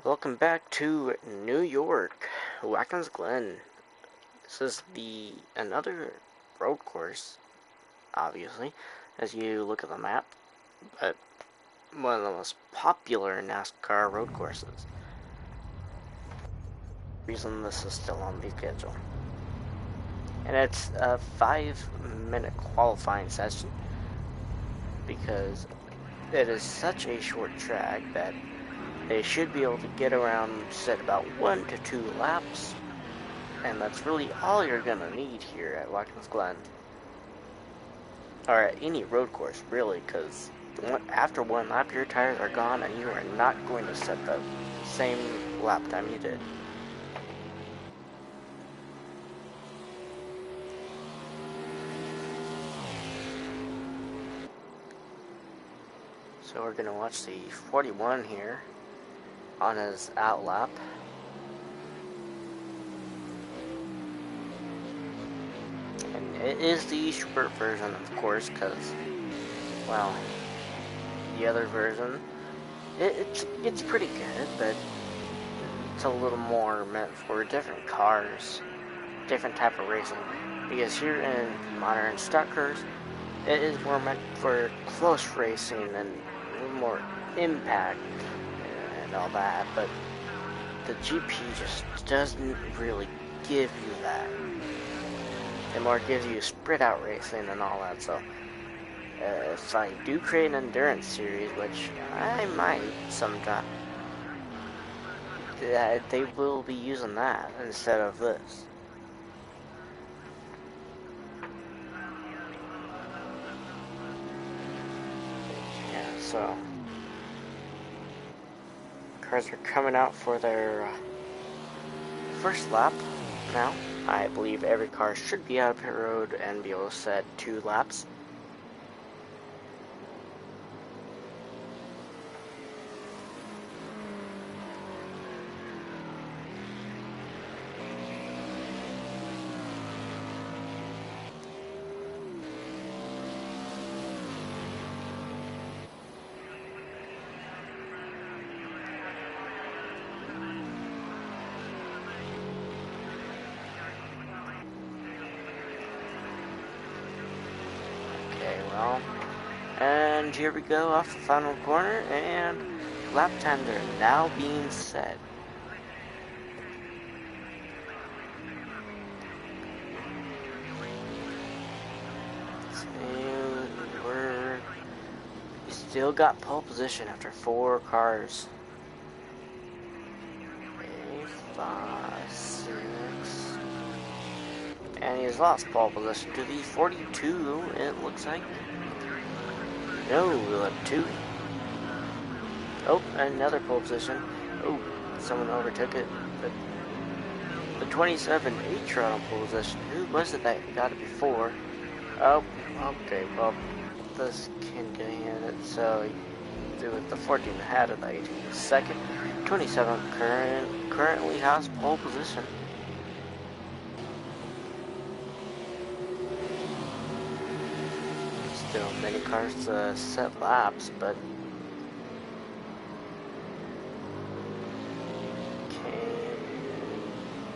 Welcome back to New York, Watkins Glen. This is another road course, obviously, as you look at the map, but one of the most popular NASCAR road courses. Reason this is still on the schedule. And it's a 5-minute qualifying session because it is such a short track that they should be able to get around, set about 1 to 2 laps, and that's really all you're gonna need here at Watkins Glen. Or at any road course, really, because after one lap your tires are gone and you are not going to set the same lap time you did. So we're gonna watch the 41 here on his out lap. And it is the short version, of course, because, well, the other version, it's pretty good, but it's a little more meant for different cars, different type of racing. Because here in the modern stock cars, it is more meant for close racing and a little more impact and all that, but the GP just doesn't really give you that. It more gives you spread out racing and all that, so if I do create an endurance series, which I might sometime, they will be using that instead of this. Yeah, so cars are coming out for their first lap now. I believe every car should be out of pit road and be able to set 2 laps. And here we go off the final corner, and lap times are now being set. We still got pole position after 4 cars. 8, 5, 6. And he's lost pole position to the 42, it looks like. No, we'll have 2. Oh, another pole position. Oh, someone overtook it. The 27 H-Rod on pole position. Who was it that got it before? Oh, okay, well, this can get handed. So, with the 14 ahead of the 18 second. 27 currently has pole position. Still many cars to set laps, but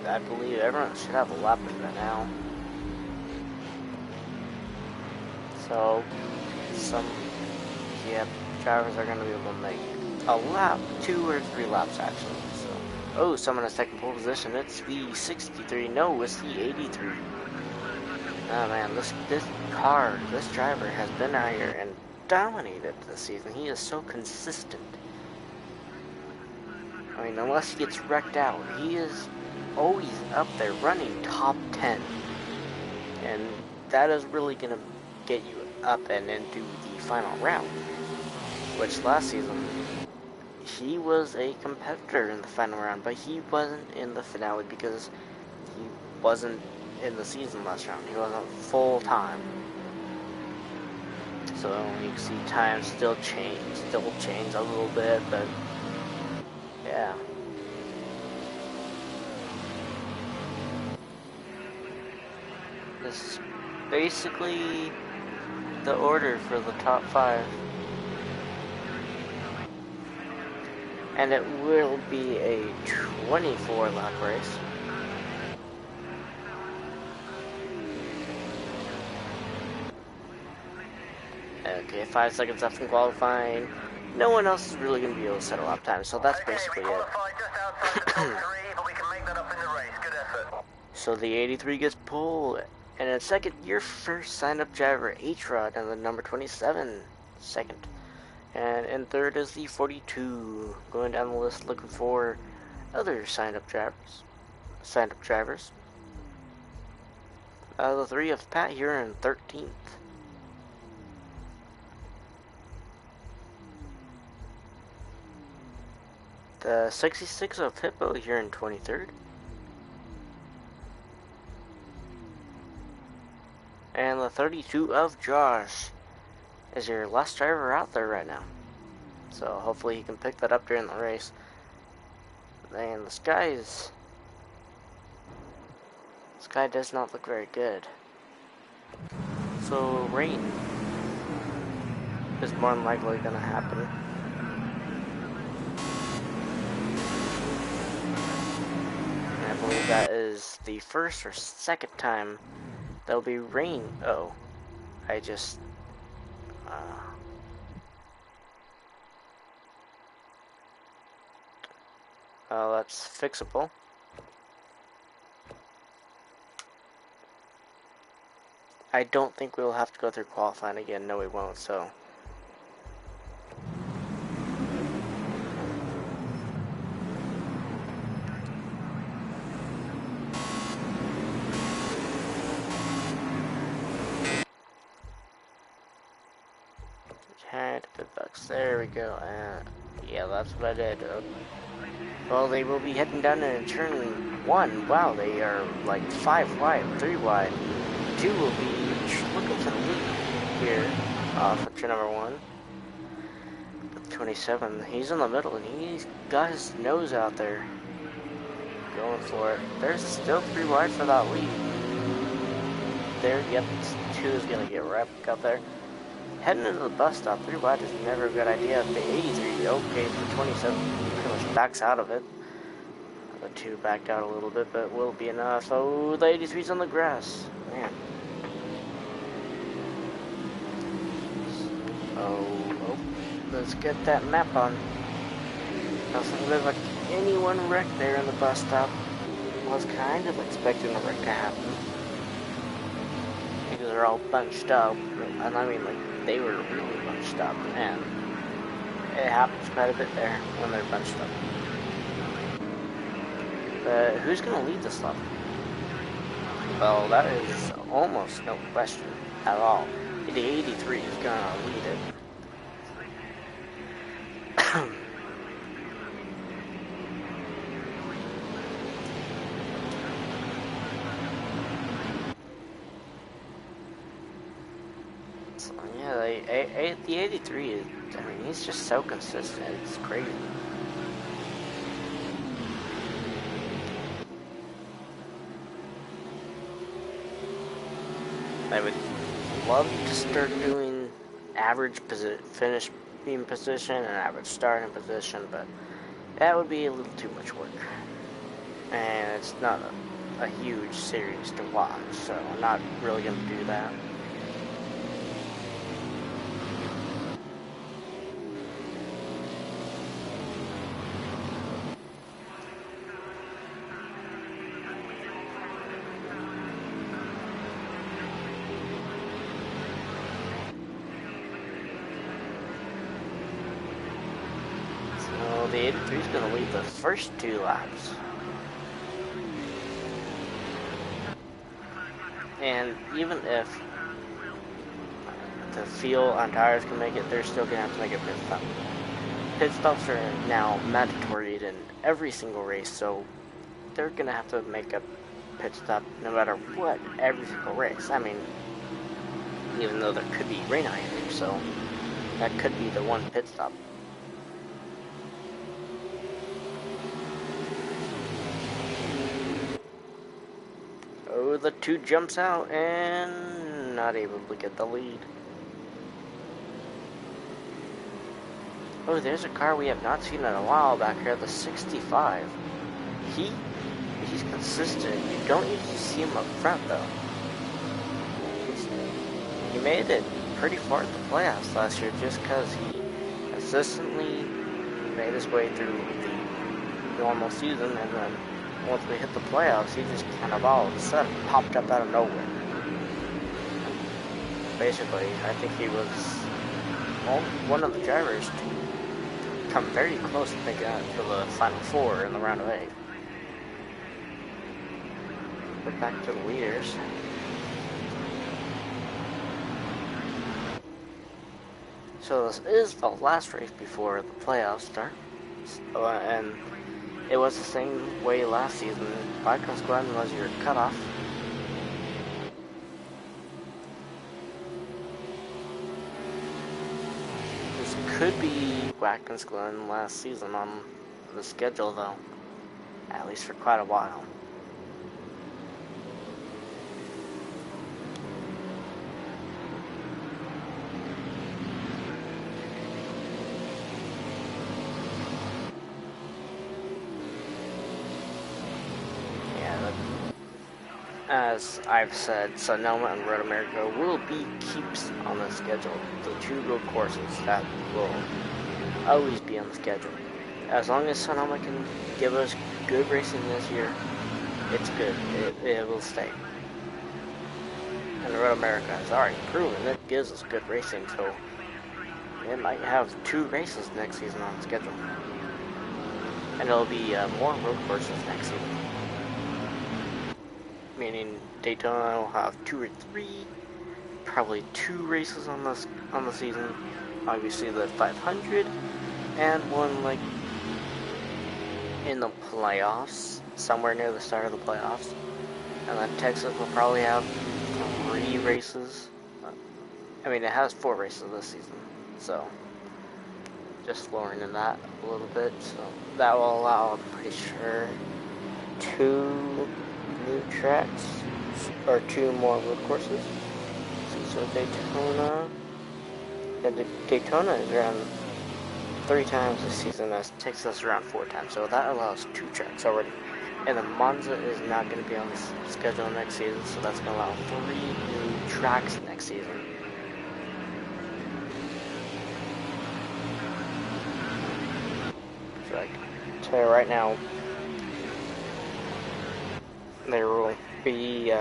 I believe everyone should have a lap by now. So drivers are going to be able to make a lap, 2 or 3 laps actually. So, oh, someone has taken pole position. It's the 63. No, it's the 83. Oh man, this driver has been out here and dominated this season. He is so consistent. I mean, unless he gets wrecked out, he is always up there running top 10. And that is really going to get you up and into the final round. Which last season, he was a competitor in the final round, but he wasn't in the finale because he wasn't in the season last round. He wasn't full time. So you can see time still change a little bit, but yeah. This is basically the order for the top 5. And it will be a 24 lap race. Okay, 5 seconds left in qualifying. No one else is really going to be able to set a lap time, so that's basically it. So the 83 gets pulled, and in second, your first sign-up driver, H-Rod, and the number 27, second. And in third is the 42, going down the list looking for other signed-up drivers. The 3 of Pat here in 13th. The 66 of Hippo here in 23rd. And the 32 of Josh is your last driver out there right now. So hopefully he can pick that up during the race. And the sky does not look very good. So rain is more than likely going to happen. And I believe that is the first or second time there'll be rain. Oh, I just that's fixable. I don't think we'll have to go through qualifying again. No, we won't, so. There we go. Yeah, that's what I did. Well, they will be heading down in turn 1. Wow, they are like 5 wide, 3 wide. 2 will be looking for the lead here off of turn number 1. 27, he's in the middle and he's got his nose out there. Going for it. There's still 3 wide for that lead. There, yep, 2 is going to get right back up there. Heading into the bus stop, 3 wide is never a good idea. The 83, okay, for 27, pretty much backs out of it. The 2 backed out a little bit, but will be enough. Oh, the 83's on the grass. Man. Oh, let's get that map on. Doesn't look like anyone wrecked there in the bus stop. Was kind of expecting a wreck to happen. Because they're all bunched up. And I mean, like, they were really bunched up, and it happens quite a bit there when they're bunched up. But who's going to lead this level? Well, that is almost no question at all. The 83 is going to lead it. So, yeah, the 83 is, I mean, he's just so consistent. It's crazy. I would love to start doing average finishing position and average starting position, but that would be a little too much work. And it's not a huge series to watch, so I'm not really going to do that. The 83 is going to lead the first 2 laps. And even if the fuel on tires can make it, they're still going to have to make a pit stop. Pit stops are now mandatory in every single race, so they're going to have to make a pit stop no matter what, every single race. I mean, even though there could be rain out here, so that could be the one pit stop. Oh, the 2 jumps out and not able to get the lead. Oh, there's a car we have not seen in a while back here, the 65. He's consistent. You don't usually see him up front, though. He made it pretty far in the playoffs last year just because he consistently made his way through the normal season, and then once we hit the playoffs, he just kind of all of a sudden popped up out of nowhere. Basically, I think he was one of the drivers to come very close to making it to the Final Four in the round of 8. We're back to the leaders. So this is the last race before the playoffs start, and it was the same way last season. Watkins Glen was your cutoff. This could be Watkins Glen last season on the schedule, though, at least for quite a while. As I've said, Sonoma and Road America will be keeps on the schedule. The two road courses that will always be on the schedule. As long as Sonoma can give us good racing this year, it's good. It will stay. And Road America has already proven it gives us good racing, so it might have 2 races next season on the schedule. And it'll be more road courses next season. Meaning Daytona will have 2 or 3, probably 2 races on the season. Obviously the 500, and one like in the playoffs, somewhere near the start of the playoffs. And then Texas will probably have 3 races. I mean, it has 4 races this season, so just lowering that a little bit. So that will allow, I'm pretty sure, 2 new tracks, or 2 more road courses. So Daytona, Daytona is around 3 times this season, as Texas around 4 times, so that allows 2 tracks already. And then Monza is not going to be on the schedule next season, so that's going to allow 3 new tracks next season. So I can tell you right now, there will be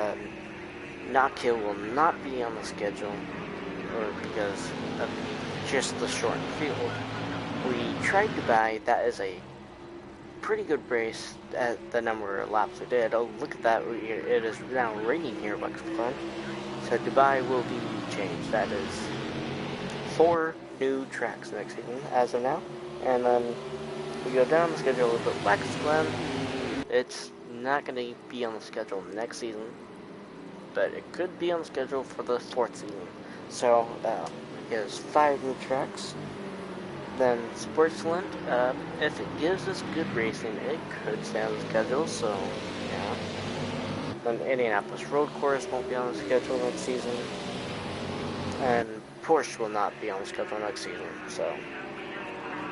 Knockhill will not be on the schedule, or because of just the short field. We tried to buy, that is a pretty good race at the number of laps we did. Oh, look at that, it is now raining here at Watkins Glen. So Dubai will be changed. That is 4 new tracks next season as of now. And then we go down the schedule a little bit. Watkins Glen, it's not going to be on the schedule next season, but it could be on the schedule for the 4th season. So it is 5 new tracks. Then Sportsland, if it gives us good racing, it could stay on the schedule. So yeah. Then Indianapolis Road Course won't be on the schedule next season, and Porsche will not be on the schedule next season. So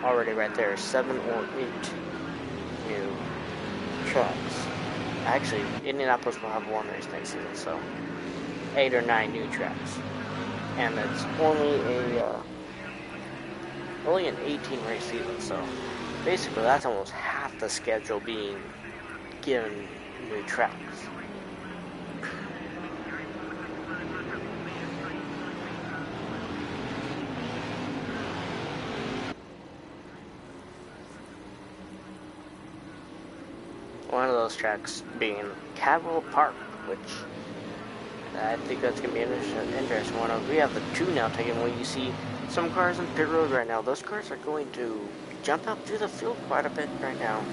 already right there, 7 or 8 new tracks. Actually, Indianapolis will have 1 race next season, so 8 or 9 new tracks. And it's only an 18 race season, so basically that's almost half the schedule being given new tracks. One of those tracks being Cavill Park, which I think that's going to be an interesting one. We have the 2 now taken away. You see some cars on pit road right now. Those cars are going to jump out through the field quite a bit right now.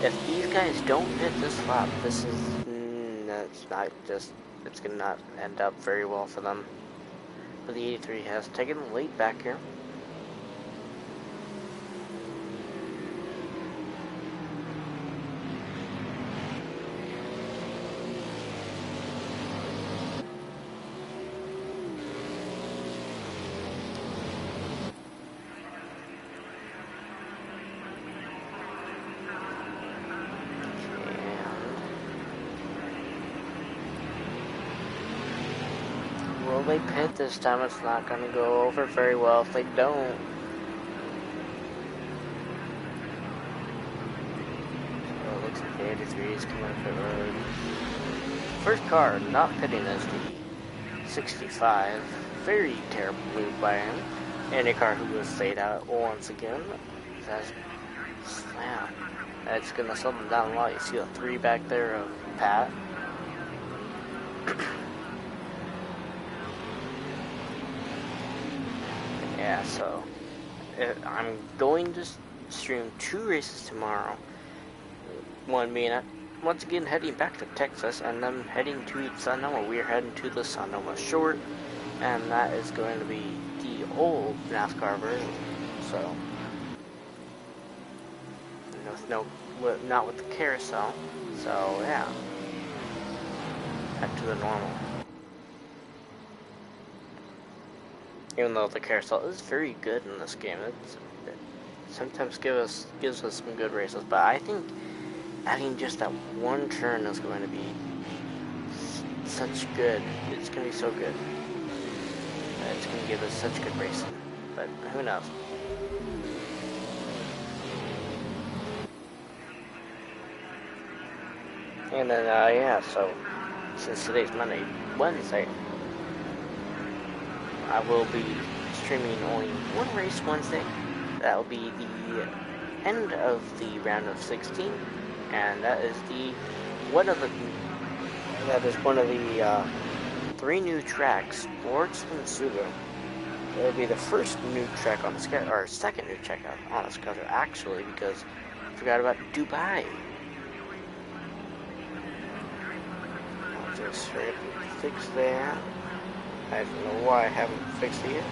If these guys don't pit this lap, this is, it's going to not end up very well for them. But the 83 has taken the lead back here. Will they pit this time? It's not going to go over very well if they don't. So it looks like the 83 is coming up the road. First car not pitting is the 65. Very terrible move by him. And a car who was stayed out once again. That's slam. That's going to slow them down a lot. You see the 3 back there of Pat. Yeah, so I'm going to stream 2 races tomorrow. One being once again heading back to Texas, and then heading to Sonoma. We're heading to the Sonoma Short, and that is going to be the old NASCAR version. So, not with the carousel. So yeah, back to the normal. Even though the carousel is very good in this game, it sometimes gives us some good races. But I think adding just that one turn is going to be such good. It's going to be so good. It's going to give us such good racing. But who knows? And then yeah. So since today's Wednesday. I will be streaming only one race Wednesday. That will be the end of the round of 16, and that is one of the 3 new tracks, Sportsman Sugo. It will be the first new track on the schedule, or second new track on the schedule, actually, because I forgot about Dubai. I'll just fix that. I don't know why I haven't fixed it yet.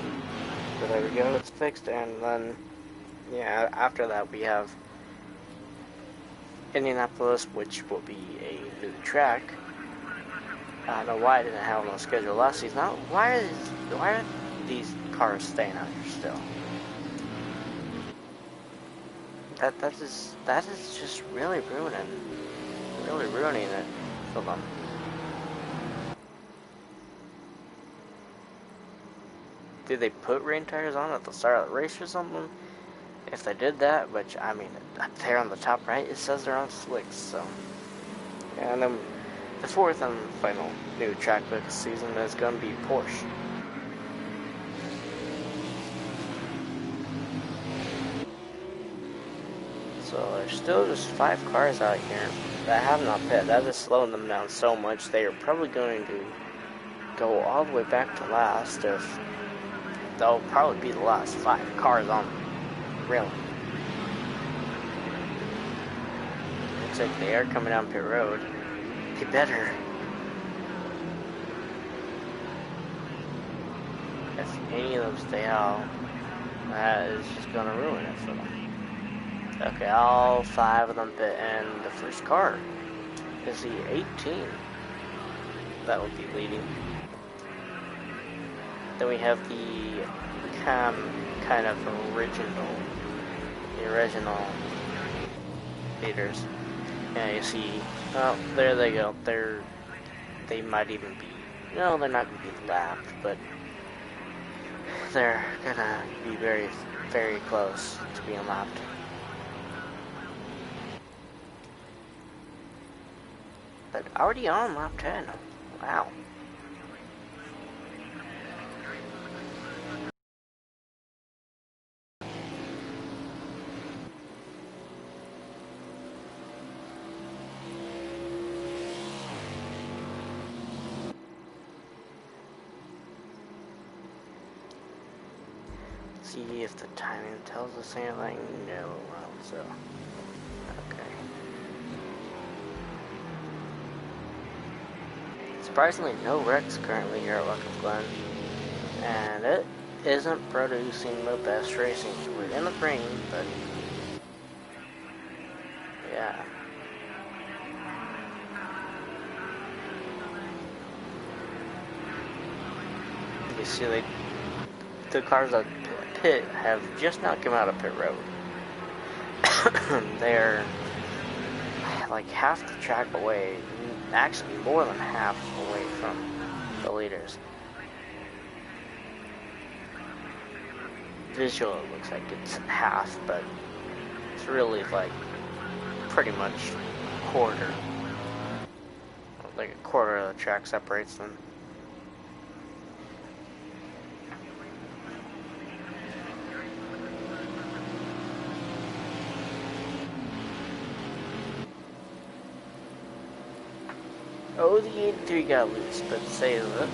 But there we go, it's fixed, and then, yeah, after that we have Indianapolis, which will be a new track. I don't know why I didn't have it on the schedule last season. Why are these cars staying out here still? That is just really ruining it for them. Did they put rain tires on at the start of the race or something? If they did that, which, I mean, up there on the top right, it says they're on slicks, so. And then the 4th and final new track book season is going to be Porsche. So there's still just 5 cars out here that have not pit. That is slowing them down so much. They are probably going to go all the way back to last if they'll probably be the last 5 cars on them. Really. Looks like they are coming down pit road. They better. If any of them stay out, that is just going to ruin it for them. Okay, all 5 of them pit, and the first car is the 18. That will be leading. Then we have the kind of original leaders. And you see, oh, there they go. They might even be, no, they're not going to be lapped, but they're going to be very, very close to being lapped. But already on lap 10. Wow. See if the timing tells us anything. No, well, so okay. Surprisingly, no wrecks currently here at Watkins Glen, and it isn't producing the best racing. We're in the rain, but yeah. You see, the cars that pit have just now come out of pit road. They're like half the track away, actually more than half away from the leaders. visual it looks like it's half, but it's really like pretty much a quarter. Like a quarter of the track separates them. Oh, the 83 got loose, but save it.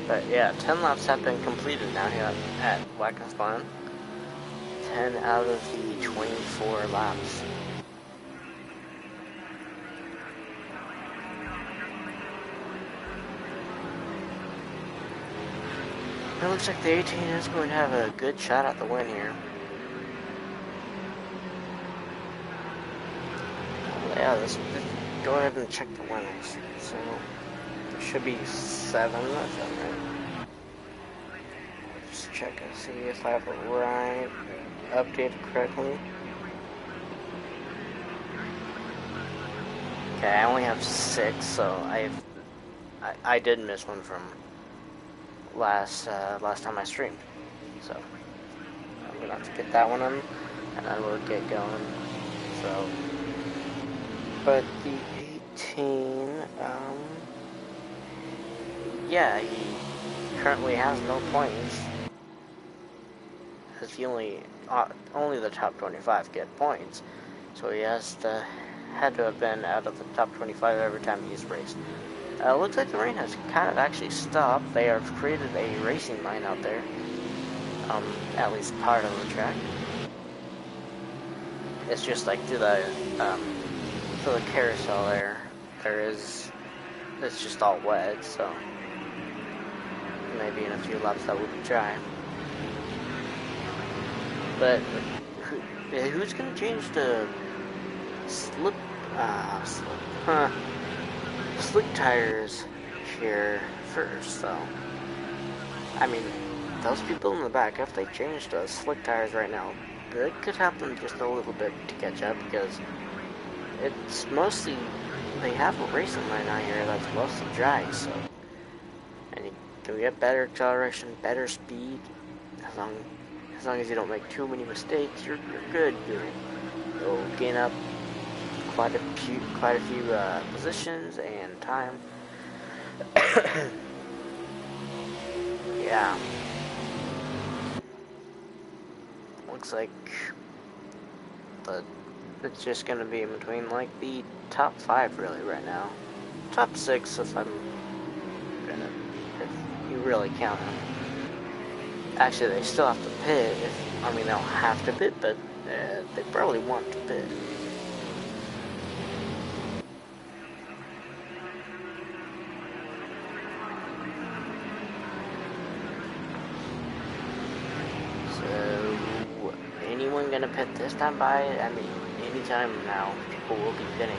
But yeah, 10 laps have been completed now here at Watkins Glen. 10 out of the 24 laps. It looks like the 18 is going to have a good shot at the win here. Yeah, let's go ahead and check the winners. So, there should be 7, is that right? Just check and see if I have it right, updated correctly. Okay, I only have 6, so I did miss one from last time I streamed. So I'm gonna have to get that one in, and then we'll get going. So, but the 18, yeah, he currently has no points. Because he only the top 25 get points, so he had to have been out of the top 25 every time he's raced. Looks like the rain has kind of actually stopped. They have created a racing line out there, at least part of the track. It's just like to the carousel there. It's just all wet, so maybe in a few laps that will be dry. But who's gonna change the slick tires here first, though? I mean, those people in the back, if they change to slick tires right now, it could help them just a little bit to catch up, because it's mostly, they have a racing line out here that's mostly dry, so, and you can get better acceleration, better speed, as long as you don't make too many mistakes, you're good. You'll gain up quite a few positions and time. Yeah. Looks like it's just gonna be in between like the top 5 really right now. Top 6 if you really count them. Actually, they still have to pit. They don't have to pit, but they probably want to pit. So, anyone gonna pit this time by? Anytime now, people will be pitting.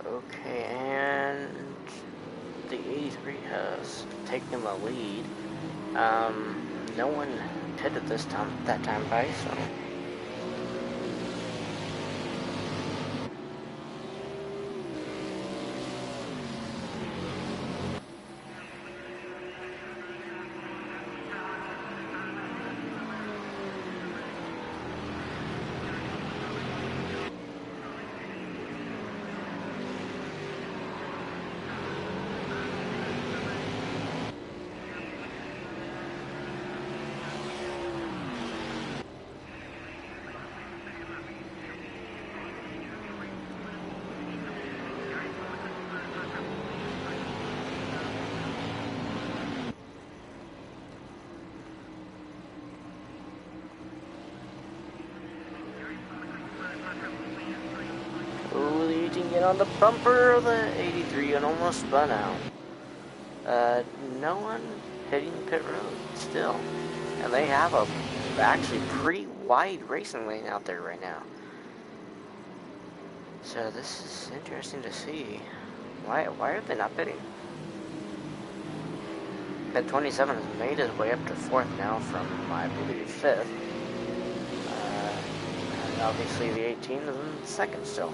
Okay, and the 83 has taken the lead. No one pitted that time by, so. on the bumper of the 83 and almost spun out. No one hitting pit road still. And they have a actually pretty wide racing lane out there right now. So this is interesting to see. Why are they not pitting? Pit 27 has made his way up to 4th now from, I believe, 5th. And obviously the 18 is in 2nd still.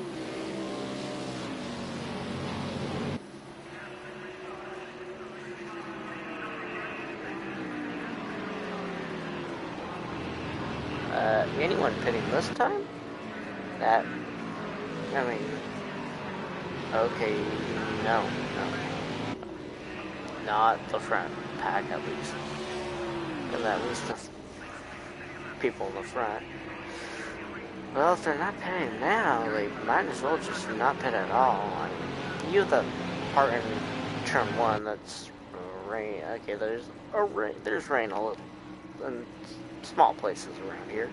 Anyone pitting this time? That, I mean, okay, no. Not the front pack, at least. Because at least the people in the front. Well, if they're not pitting now, they might as well just not pit at all. I mean, you have the part in turn 1 that's rain. Okay, there's rain a little in small places around here.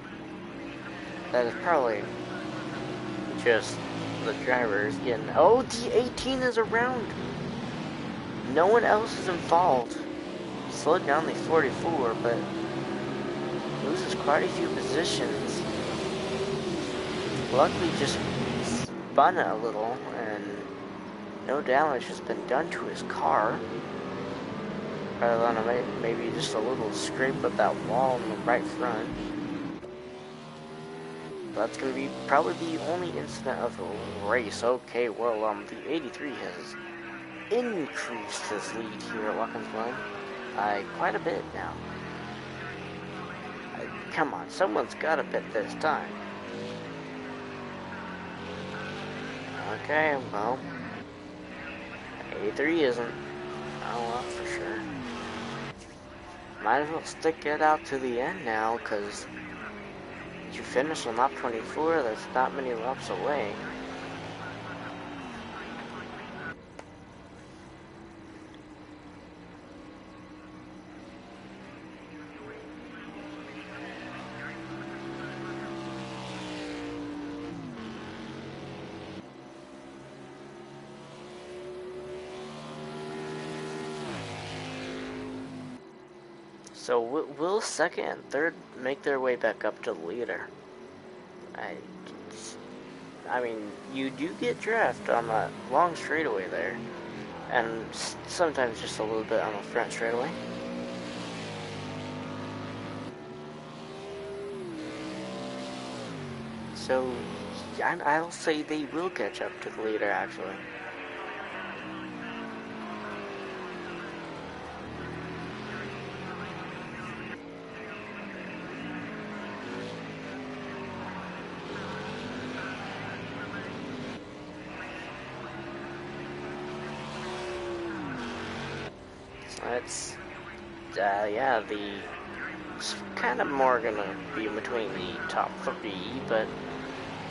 That is probably just the drivers getting... Oh, the 18 is around! No one else is involved. Slowed down the 44, but loses quite a few positions. Luckily just spun it a little, and no damage has been done to his car. Other than maybe just a little scrape of that wall in the right front. That's going to be probably the only incident of the race. Okay, well, the 83 has increased his lead here at Watkins Glen by quite a bit now. Come on, someone's got to pit this time. Okay, well, 83 isn't. Oh, well, for sure. Might as well stick it out to the end now, because you finish on lap 24, that's not many laps away. So will 2nd and 3rd make their way back up to the leader? I mean, you do get drift on that long straightaway there, and sometimes just a little bit on the front straightaway. So I'll say they will catch up to the leader, actually. It's, yeah, it's kind of more gonna be between the top 3, but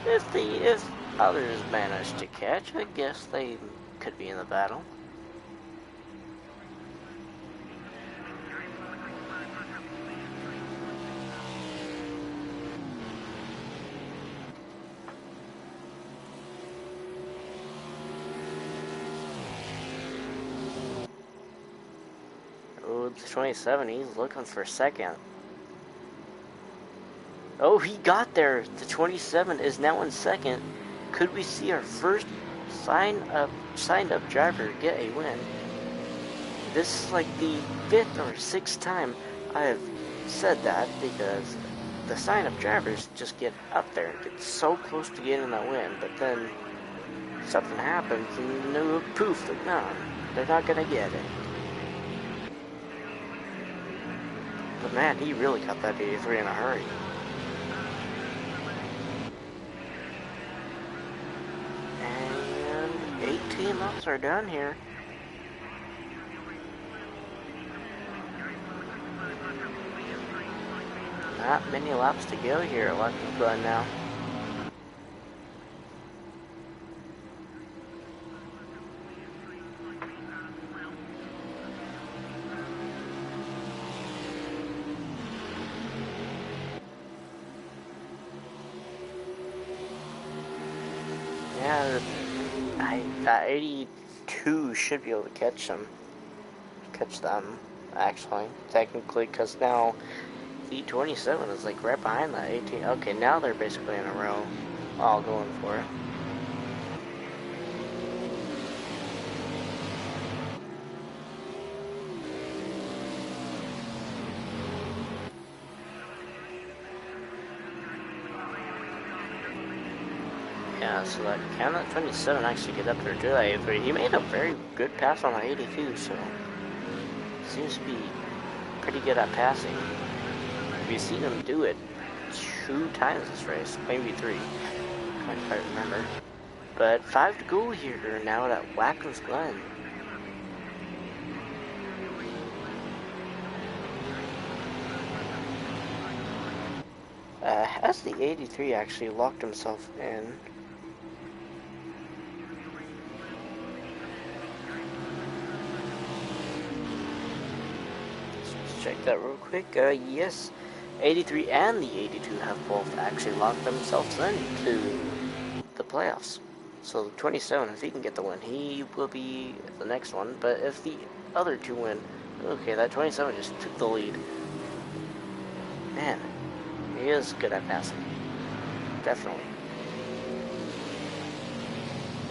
if others manage to catch, I guess they could be in the battle. The 27, he's looking for 2nd. Oh, he got there. The 27 is now in 2nd. Could we see our first signed up driver get a win? This is like the 5th or 6th time I have said that, because the signed up drivers just get up there and get so close to getting that win, but then something happens and no, poof, they're gone. They're not gonna get it. But man, he really got that 83 in a hurry. And 18 laps are done here. Not many laps to go here at Watkins Glen now. That 82 should be able to catch them, actually, technically, because now the 27 is like right behind that 18. Okay, now they're basically in a row, all going for it. Yeah, so can that 27 actually get up there to that 83? He made a very good pass on the 82, so seems to be pretty good at passing. We've seen him do it 2 times this race, maybe 3. Can't quite remember. But 5 to go here now at Watkins Glen. Has the 83 actually locked himself in? Let's check that real quick. Yes, 83 and the 82 have both actually locked themselves into the playoffs. So 27, if he can get the win, he will be the next one. But if the other 2 win, okay, that 27 just took the lead. Man, he is good at passing. Definitely.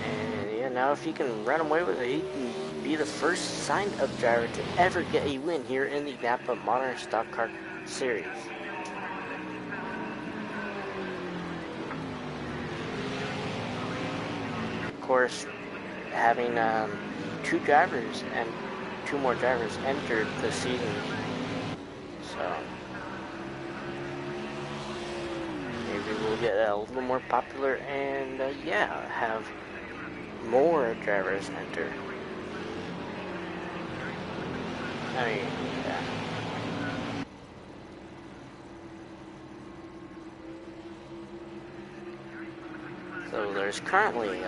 And yeah, now if he can run away with it, he can be the first signed-up driver to ever get a win here in the Napa Modern Stock Car Series. Of course, having 2 drivers and 2 more drivers entered the season, so maybe we'll get a little more popular and yeah, have more drivers enter. I mean, yeah. So there's currently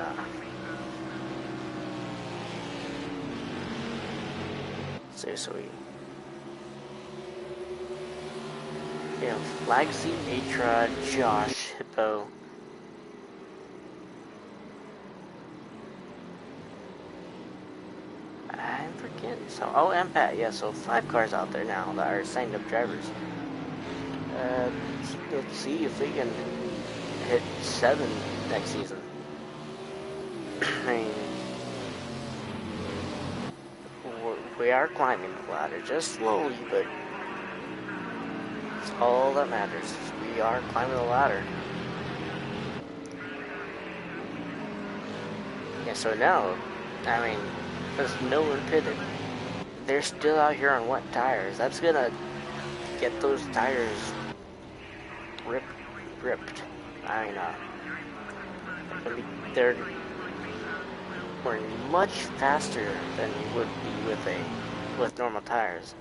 so we have Lagsy, Atra, Josh, Hippo. I'm forgetting. So, and Pat. Yeah, so 5 cars out there now that are signed up drivers. Let's see if they can hit 7 next season. I mean, we are climbing the ladder, just slowly, but it's all that matters. We are climbing the ladder. Yeah, so now, I mean, there's no one pitted. They're still out here on wet tires. That's gonna get those tires ripped. I mean, they're much faster than you would be with normal tires.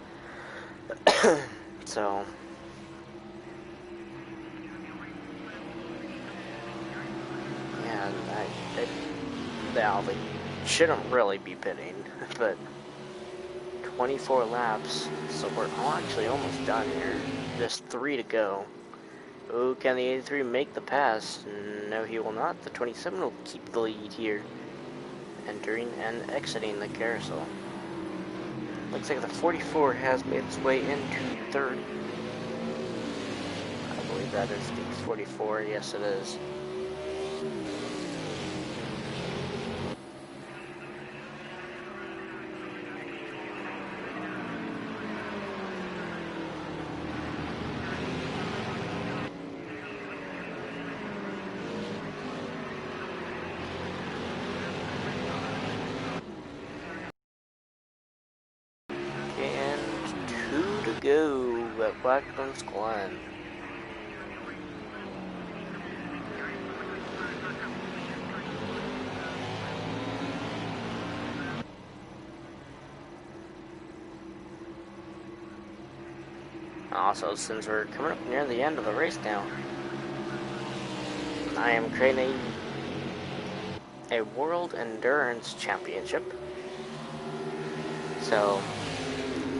So yeah, they shouldn't really be pitting, but 24 laps, so we're actually almost done here. Just 3 to go. Oh, can the 83 make the pass? No, he will not. The 27 will keep the lead here, entering and exiting the carousel. Looks like the 44 has made its way into 3rd. I believe that is the 44. Yes, it is. Go at Watkins Glen. Also, since we're coming up near the end of the race now, I am creating a World Endurance Championship. So,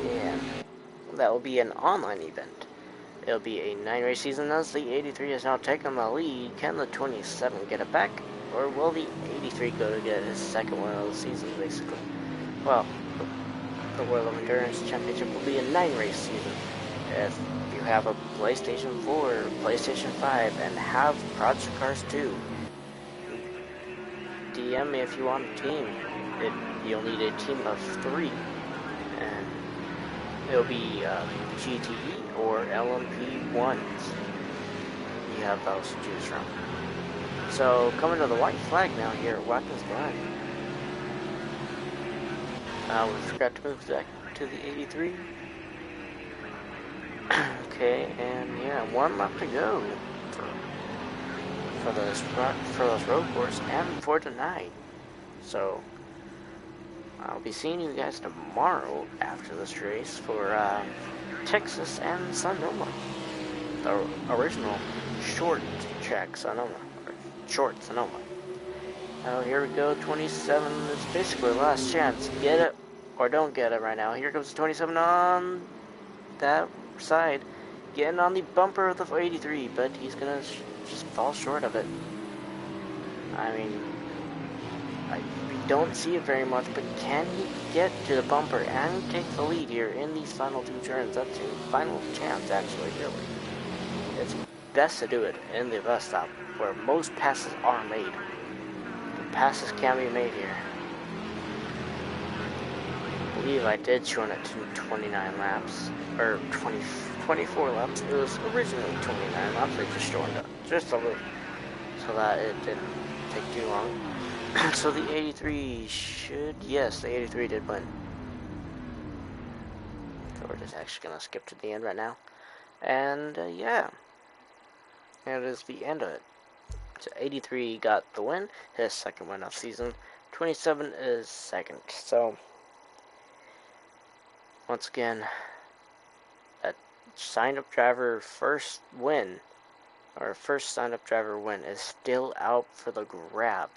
yeah. That will be an online event. It'll be a 9-race season as the 83 has now taken the lead. Can the 27 get it back? or will the 83 go to get his second win of the season, basically? Well, the World of Endurance Championship will be a 9-race season. If you have a PlayStation 4, PlayStation 5, and have Project Cars 2, DM me if you want a team. You'll need a team of 3, and it'll be GTE or LMP1s. You have those to choose from. So, coming to the white flag now here at Watkins Glen. We forgot to move back to the 83. Okay, and yeah, 1 lap to go for this road course and for tonight. So, I'll be seeing you guys tomorrow after this race for Texas and Sonoma. The original short track Sonoma. Or short Sonoma. Oh, here we go. 27 is basically the last chance. Get it or don't get it right now. Here comes 27 on that side. Getting on the bumper of the 83, but he's going to just fall short of it. I mean, we don't see it very much, but can he get to the bumper and take the lead here in these final 2 turns? That's his final chance, actually, really. It's best to do it in the bus stop, where most passes are made. The passes can be made here. I believe I did show it to 29 laps, or 24 laps. It was originally 29 laps. I just shortened it just a little, so that it didn't take too long. So the 83 yes, the 83 did win. So we're just actually going to skip to the end right now. And yeah, and it is the end of it. So 83 got the win, his second win of season. 27 is second. So once again, that signed-up driver first win, or first signed-up driver win, is still out for the grab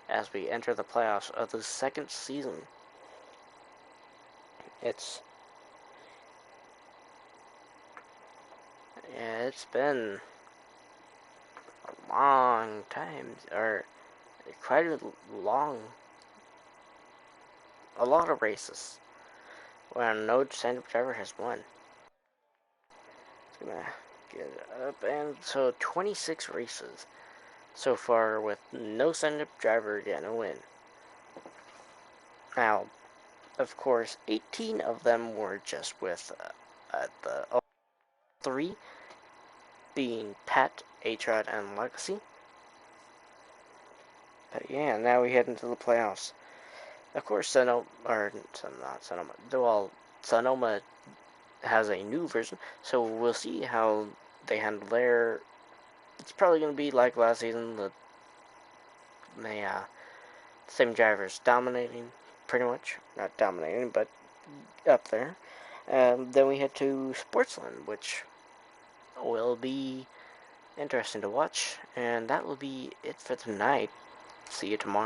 as we enter the playoffs of the second season. It's been a long time, or quite a lot of races where no signed-up driver has won. It's gonna get it up, and so 26 races so far with no signed-up driver getting a win. Now, of course, 18 of them were just with the 3 being Pet, A-Trot, and Legacy. But yeah, now we head into the playoffs. Of course, Sonoma has a new version, so we'll see how they handle their. It's probably going to be like last season, the same drivers dominating, pretty much. Not dominating, but up there. Then we head to Sportsland, which will be interesting to watch, and that will be it for tonight. See you tomorrow.